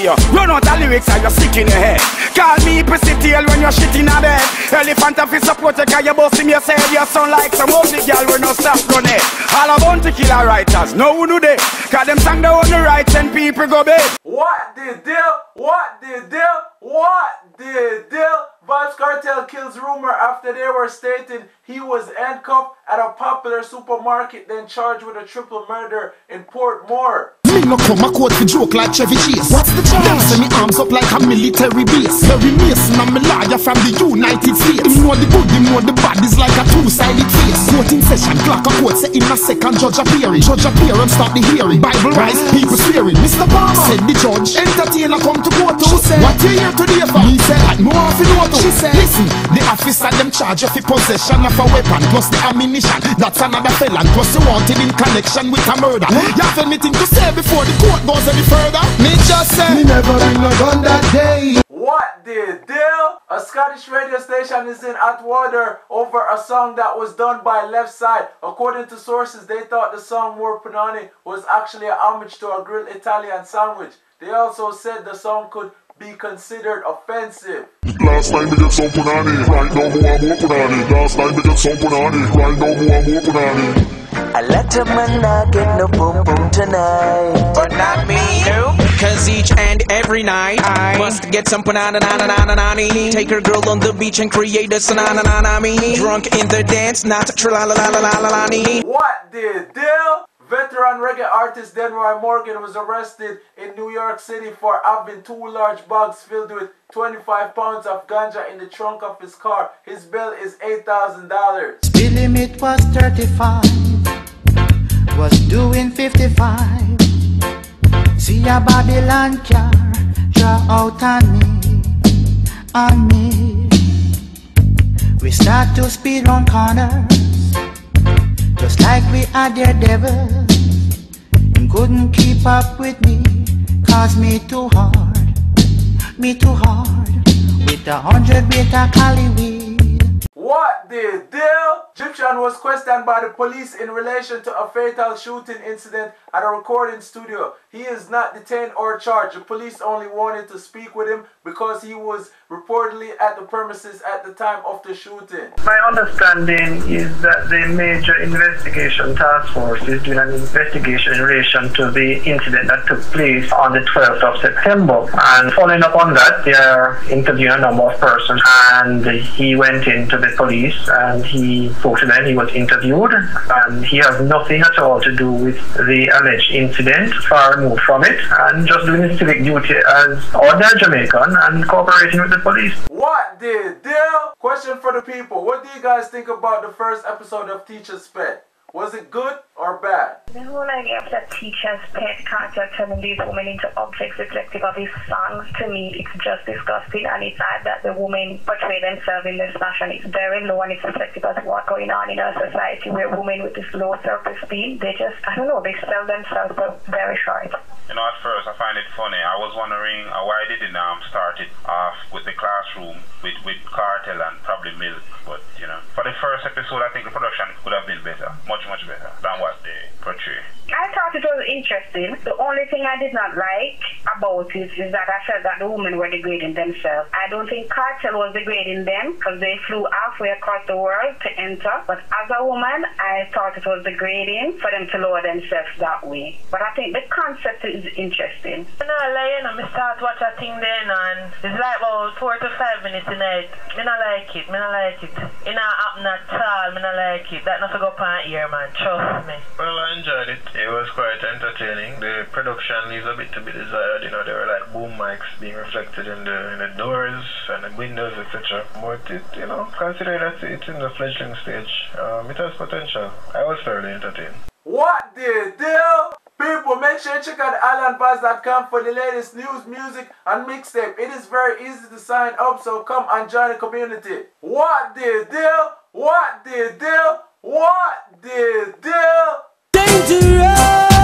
you run out of lyrics and you're sick in your head. Call me pussy tail when you're shit in a bed. Elephant of his support you cause you bust him yourself. You sound like some ugly girl when no stop running. All about to kill our writers, no one do they. Cause them sang down the rights and people go bed. What the deal? What the deal? What the deal? Vybz Kartel kills rumor after they were stating he was handcuffed at a popular supermarket, then charged with a triple murder in Portmore. Me no come a quote for joke like Chevy Chase. What's the charge? Them say me arms up like a military base. Very Mason and me lawyer from the United States. Him know the good, him know the bad is like a two-sided face. Voting session, clock a quote say in a second judge appearing. Judge appearing, start the hearing. Bible rise, people swearing. Mr. Palmer said the judge. Entertainer come to court. She said, what you here today for? He said, like no half in auto. She said, listen, the officer them charge you for possession of a weapon plus the ammunition. That's another felon. Plus you wanted in connection with a murder. You have anything to say before the court goes any further? Me just say, me never bring no gun that day. What the deal? A Scottish radio station is in hot water over a song that was done by LeftSide. According to sources, they thought the song More Punnany was actually a homage to a grilled Italian sandwich. They also said the song could be considered offensive. Last time we get some punnany, right now we want more punnany. Last time we get some punnany, right now we want more punnany. I let a man not get no boom boom tonight, but not me. Nope. Cause each and every night I must get some banana. Take her girl on the beach and create a sanananami. Drunk in the dance, not tralalalalalalani. What the deal? Veteran reggae artist Denroy was arrested in New York City for having 2 large bags filled with 25 pounds of ganja in the trunk of his car. His bill is $8,000. Speed limit was 35, was doing 55. See a Babylon car draw out on me. We start to speed on corners, just like we are daredevils. Him couldn't keep up with me, cause me too hard with 100 beta cali weed. What the deal? Gyptian was questioned by the police in relation to a fatal shooting incident at a recording studio. He is not detained or charged. The police only wanted to speak with him because he was reportedly at the premises at the time of the shooting. My understanding is that the Major Investigation Task Force is doing an investigation in relation to the incident that took place on the 12th of September. And following up on that, they are interviewing a number of persons, and he went into the police and he spoke to them. He was interviewed, and he has nothing at all to do with the alleged incident, far removed from it, and just doing his civic duty as ordinary Jamaican and cooperating with the police. What the deal? Question for the people. What do you guys think about the first episode of Teacher's Pet? Was it good or bad? The whole idea of that Teacher's Pet character turning these women into objects reflective of his songs, to me, it's just disgusting, and it's sad that the women portray themselves in this fashion. It's very low, and it's reflective of what's going on in our society, where women with this low self-esteem, they just, I don't know, they sell themselves so very short. You know, at first I find it funny. I was wondering why they didn't start it off with the classroom with Kartel and probably Milk, but you know, for the first episode I think the production could have been better, much better than what they portray. I thought it was interesting. The only thing I did not like about it is that I felt that the women were degrading themselves. I don't think Kartel was degrading them because they flew halfway across the world to enter. But as a woman, I thought it was degrading for them to lower themselves that way. But I think the concept is interesting. You know, like, I start watch a thing then, and it's like about 4 to 5 minutes in it. Me not like it. It not happen at all. Me not like it. That nothing go up on ear, man. Trust me. Well, I enjoyed it. It was quite entertaining. The production leaves a bit to be desired. You know, there were like boom mics being reflected in the doors and the windows, etc. But it, you know, considering that it's in the fledgling stage, it has potential. I was thoroughly entertained. What the deal? People, make sure you check out islandvibes.com for the latest news, music, and mixtape. It is very easy to sign up, so come and join the community. What the deal? What the deal? What the deal? Dangerous!